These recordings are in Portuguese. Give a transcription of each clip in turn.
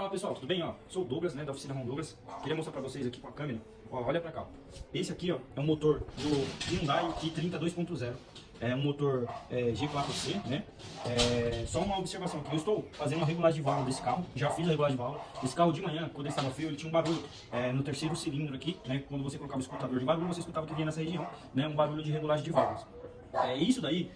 Fala pessoal, tudo bem? Ó, sou o Douglas, né, da oficina Ron Douglas. Queria mostrar pra vocês aqui com a câmera. Ó, olha pra cá. Esse aqui, ó, é um motor do Hyundai i30 2.0. É um motor G4C, né? Só uma observação aqui. Eu estou fazendo uma regulagem de válvula desse carro. Já fiz a regulagem de válvula. Esse carro de manhã, quando ele estava frio, ele tinha um barulho no terceiro cilindro aqui, né? Quando você colocava o escutador de barulho, você escutava que vinha nessa região, né? Um barulho de regulagem de válvulas. Isso daí.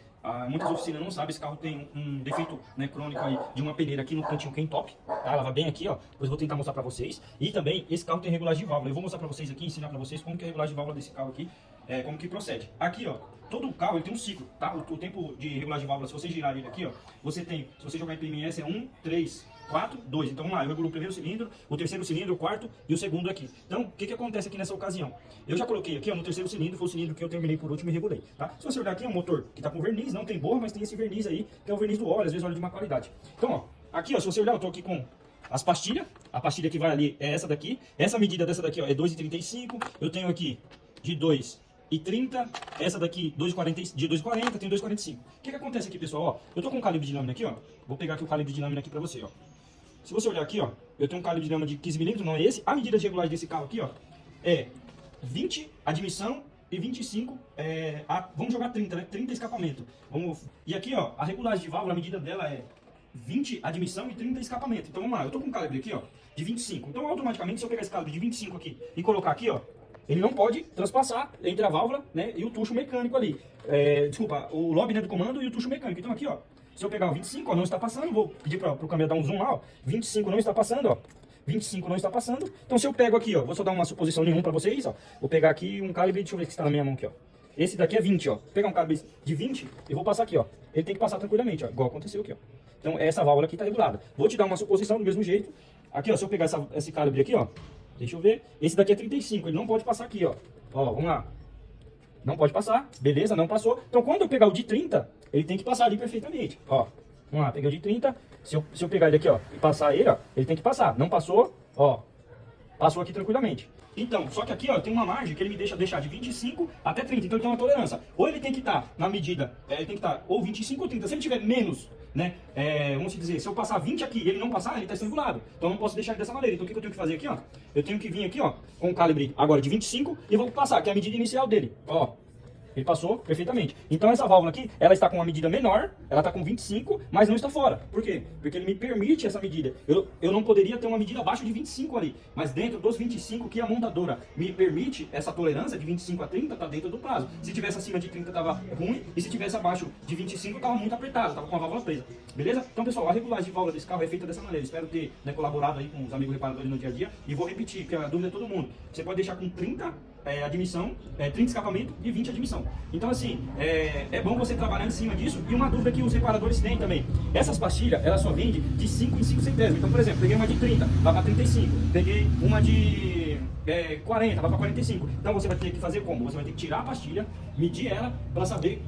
Muitas oficinas não sabem, esse carro tem um defeito, né, crônico aí de uma peneira aqui no cantinho Ken Top, tá? Ela vai bem aqui, ó. Depois eu vou tentar mostrar pra vocês. E também esse carro tem regulagem de válvula. Eu vou mostrar pra vocês aqui, ensinar pra vocês como que é a regulagem de válvula desse carro aqui, como que procede. Aqui, ó, todo carro ele tem um ciclo, tá? O tempo de regulagem de válvula, se você girar ele aqui, ó, você tem, se você jogar em PMS é 1, 3, 4, 2. Então vamos lá, eu regulo o primeiro cilindro, o terceiro cilindro, o quarto e o segundo aqui. Então, o que que acontece aqui nessa ocasião? Eu já coloquei aqui, ó, no terceiro cilindro, foi o cilindro que eu terminei por último e regulei, tá? Se você olhar aqui, é um motor que tá com verniz, não tem borra, mas tem esse verniz aí, que é o verniz do óleo, às vezes óleo de má qualidade. Então, ó, aqui, ó, se você olhar, eu tô aqui com as pastilhas, a pastilha que vai ali é essa daqui, essa medida dessa daqui, ó, é 2,35, eu tenho aqui de 2,30, essa daqui de 2,40, tem 2,45. O que que acontece aqui, pessoal? Ó, eu tô com um calibre de lâmina aqui, ó. Vou pegar aqui o calibre de lâmina aqui pra você, ó. Se você olhar aqui, ó, eu tenho um calibre de lâmina de 15 mm, não é esse. A medida de regulagem desse carro aqui, ó, é 20 admissão e 25, vamos jogar 30, né? 30 escapamento. E aqui, ó, a regulagem de válvula, a medida dela é 20 admissão e 30 escapamento. Então vamos lá, eu tô com um calibre aqui, ó, de 25. Então automaticamente, se eu pegar esse calibre de 25 aqui e colocar aqui, ó, ele não pode transpassar entre a válvula, né, e o tucho mecânico ali. Desculpa, o lobby, né, do comando e o tucho mecânico. Então aqui, ó, se eu pegar o 25, ó, não está passando, vou pedir para o câmera dar um zoom lá, ó, 25 não está passando, ó, 25 não está passando. Então se eu pego aqui, ó, vou só dar uma suposição nenhuma para vocês, ó, vou pegar aqui um calibre, deixa eu ver se está na minha mão aqui, ó. Esse daqui é 20, ó. Vou pegar um calibre de 20 e vou passar aqui, ó. Ele tem que passar tranquilamente, ó, igual aconteceu aqui, ó. Então essa válvula aqui está regulada. Vou te dar uma suposição do mesmo jeito. Aqui, ó, se eu pegar esse calibre aqui, ó, deixa eu ver, esse daqui é 35, ele não pode passar aqui, ó. Ó, vamos lá. Não pode passar, beleza, não passou. Então quando eu pegar o de 30, ele tem que passar ali perfeitamente, ó. Vamos lá, peguei o de 30, se eu pegar ele aqui, ó, e passar ele, ó, ele tem que passar. Não passou, ó, passou aqui tranquilamente. Então, só que aqui, ó, tem uma margem que ele me deixa deixar de 25 até 30, então ele tem uma tolerância. Ou ele tem que estar na medida, ele tem que estar ou 25 ou 30. Se ele tiver menos, né, vamos dizer, se eu passar 20 aqui e ele não passar, ele está estrangulado. Então eu não posso deixar ele dessa maneira. Então o que eu tenho que fazer aqui, ó? Eu tenho que vir aqui, ó, com o calibre agora de 25 e vou passar, que é a medida inicial dele, ó. Ele passou perfeitamente. Então essa válvula aqui, ela está com uma medida menor, ela está com 25, mas não está fora. Por quê? Porque ele me permite essa medida. Eu não poderia ter uma medida abaixo de 25 ali, mas dentro dos 25 que a montadora me permite, essa tolerância de 25 a 30 está dentro do prazo. Se tivesse acima de 30 estava ruim, e se tivesse abaixo de 25 estava muito apertado, estava com a válvula presa. Beleza? Então pessoal, a regulagem de válvula desse carro é feita dessa maneira. Espero ter, né, colaborado aí com os amigos reparadores no dia a dia. E vou repetir, porque a dúvida é todo mundo. Você pode deixar com 30 admissão, 30 escapamento e 20 admissão. Então assim, é bom você trabalhar em cima disso. E uma dúvida que os reparadores têm também: essas pastilhas, ela só vende de 5 em 5 centésimos. Então, por exemplo, peguei uma de 30, vai para 35. Peguei uma de 40, vai para 45. Então você vai ter que fazer como? Você vai ter que tirar a pastilha, medir ela, para saber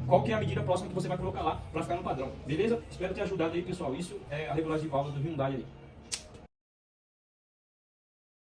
qual que é a medida próxima que você vai colocar lá, para ficar no padrão. Beleza? Espero ter ajudado aí, pessoal. Isso é a regulagem de válvula do Hyundai aí.